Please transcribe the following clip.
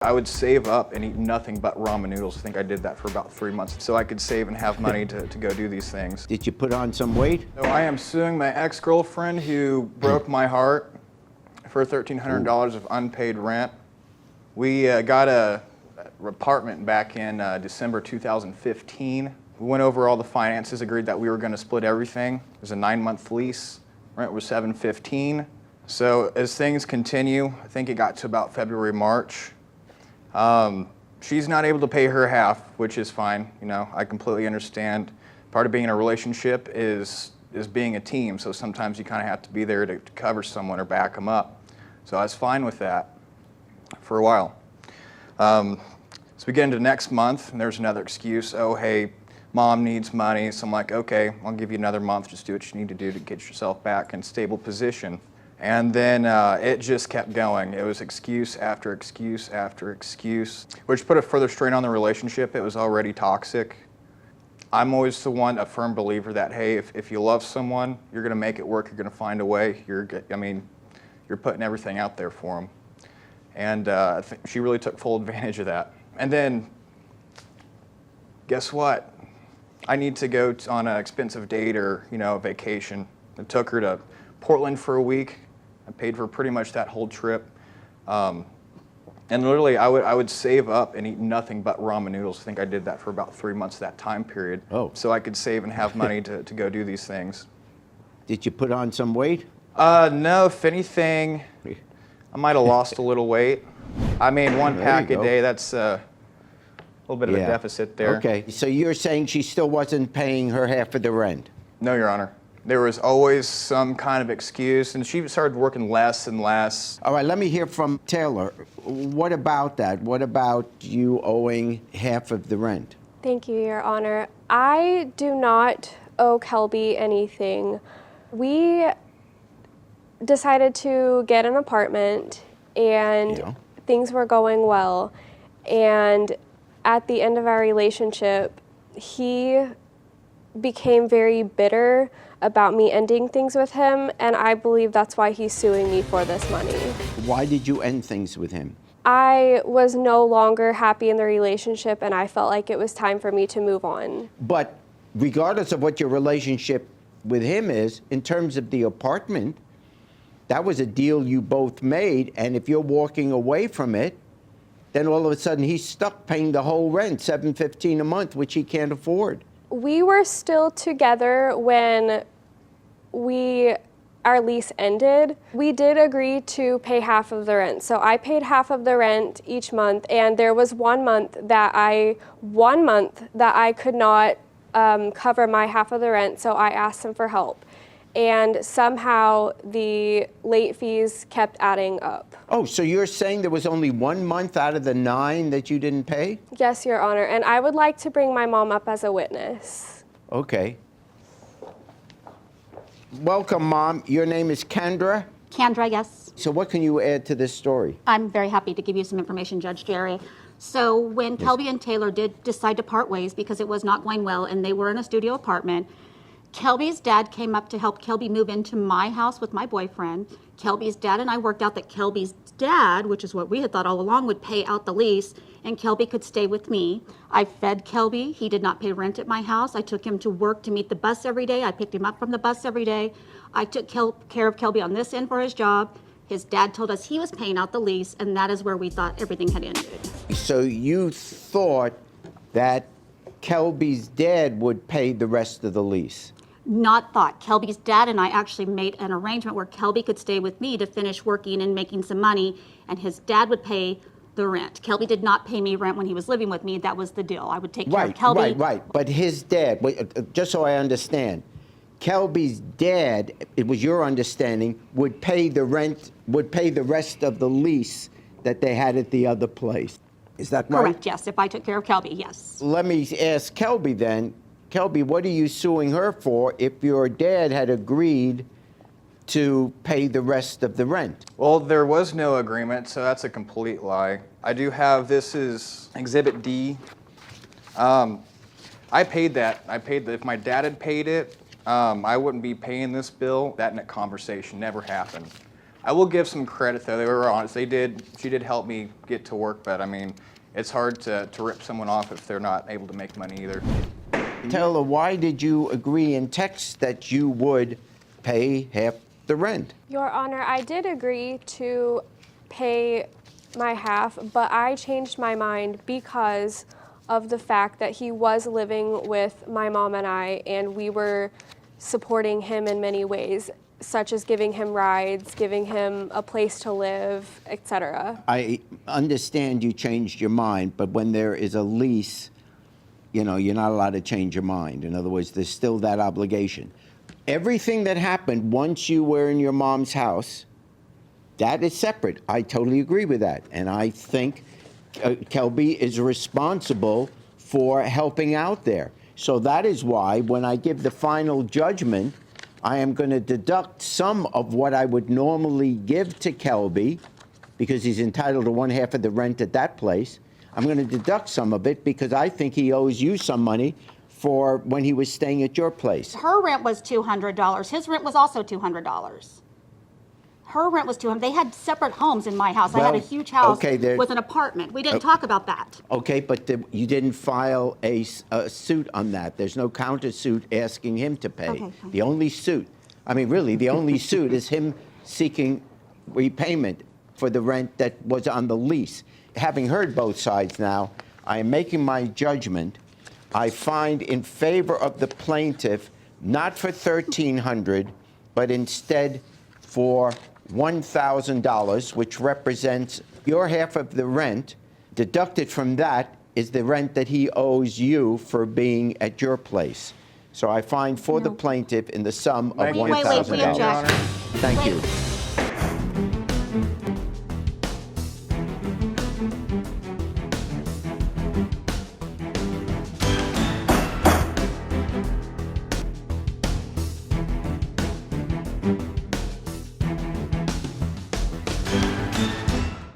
I would save up and eat nothing but ramen noodles. I think I did that for about 3 months so I could save and have money to go do these things. Did you put on some weight? So I am suing my ex-girlfriend who broke my heart for $1,300 of unpaid rent. We got an apartment back in December 2015. We went over all the finances, agreed that we were going to split everything. It was a 9-month lease. Rent was $715. So as things continue, I think it got to about February, March. She's not able to pay her half, which is fine. You know, I completely understand. Part of being in a relationship is being a team. So sometimes you kind of have to be there to cover someone or back them up. So I was fine with that for a while. So we get into next month, and there's another excuse. Oh, hey, mom needs money. So I'm like, okay, I'll give you another month. Just do what you need to do to get yourself back in stable position. And then it just kept going. It was excuse after excuse after excuse, which put a further strain on the relationship. It was already toxic. I'm always a firm believer that, hey, if you love someone, you're going to make it work. You're going to find a way. You're putting everything out there for them. And I think she really took full advantage of that. And then, guess what? I need to go on an expensive date or, a vacation. I took her to Portland for a week. I paid for pretty much that whole trip. And literally, I would save up and eat nothing but ramen noodles. I think I did that for about 3 months that time period. Oh. So I could save and have money to go do these things. Did you put on some weight? No, if anything, I might have lost a little weight. I mean, one pack a day, that's a little bit of a deficit there. Okay, so you're saying she still wasn't paying her half of the rent? No, Your Honor. There was always some kind of excuse, and she started working less and less. All right, let me hear from Taylor. What about that? What about you owing half of the rent? Thank you, Your Honor. I do not owe Kelby anything. We decided to get an apartment, and things were going well. And at the end of our relationship, he became very bitter about me ending things with him, and I believe that's why he's suing me for this money. Why did you end things with him? I was no longer happy in the relationship, and I felt like it was time for me to move on. But regardless of what your relationship with him is, in terms of the apartment, that was a deal you both made, and if you're walking away from it, then all of a sudden he's stuck paying the whole rent, $715 a month, which he can't afford. We were still together when our lease ended. We did agree to pay half of the rent. So I paid half of the rent each month, and there was 1 month that I could not cover my half of the rent, so I asked him for help. And somehow the late fees kept adding up. Oh, so you're saying there was only 1 month out of the 9 that you didn't pay? Yes, Your Honor, and I would like to bring my mom up as a witness. Okay. Welcome, Mom. Your name is Kendra? Kendra, yes. So what can you add to this story? I'm very happy to give you some information, Judge Jerry. So when Kelby and Taylor did decide to part ways because it was not going well and they were in a studio apartment, Kelby's dad came up to help Kelby move into my house with my boyfriend. Kelby's dad and I worked out that Kelby's dad, which is what we had thought all along, would pay out the lease and Kelby could stay with me. I fed Kelby. He did not pay rent at my house. I took him to work to meet the bus every day. I picked him up from the bus every day. I took care of Kelby on this end for his job. His dad told us he was paying out the lease, and that is where we thought everything had ended. So you thought that Kelby's dad would pay the rest of the lease? Not thought. Kelby's dad and I actually made an arrangement where Kelby could stay with me to finish working and making some money, and his dad would pay the rent. Kelby did not pay me rent when he was living with me. That was the deal. I would take care of Kelby. Right. But his dad, just so I understand, Kelby's dad, it was your understanding, would pay the rent, would pay the rest of the lease that they had at the other place. Is that right? Correct, yes. If I took care of Kelby, yes. Let me ask Kelby then. Kelby, what are you suing her for if your dad had agreed to pay the rest of the rent? Well, there was no agreement, so that's a complete lie. I do have, this is Exhibit D. I paid that. If my dad had paid it, I wouldn't be paying this bill. That conversation never happened. I will give some credit though. They were honest. She did help me get to work, but I mean, it's hard to rip someone off if they're not able to make money either. Taylor, why did you agree in text that you would pay half the rent? Your Honor, I did agree to pay my half, but I changed my mind because of the fact that he was living with my mom and I, and we were supporting him in many ways, such as giving him rides, giving him a place to live, etc. I understand you changed your mind, but when there is a lease, you know, you're not allowed to change your mind. In other words, there's still that obligation. Everything that happened once you were in your mom's house, that is separate. I totally agree with that. And I think Kelby is responsible for helping out there. So that is why when I give the final judgment, I am going to deduct some of what I would normally give to Kelby, because he's entitled to one half of the rent at that place. I'm going to deduct some of it because I think he owes you some money for when he was staying at your place. Her rent was $200. His rent was also $200. Her rent was $200. They had separate homes in my house. I had a Well, huge house okay, with an apartment. We didn't talk about that. Okay, but you didn't file a suit on that. There's no countersuit asking him to pay. Okay, fine. The only suit, I mean, really, the only suit is him seeking repayment for the rent that was on the lease. Having heard both sides now, I am making my judgment. I find in favor of the plaintiff, not for $1,300, but instead for $1,000, which represents your half of the rent. Deducted from that is the rent that he owes you for being at your place. So I find for the plaintiff in the sum of Thank you. $1,000. Wait, we object. Thank Wait. you.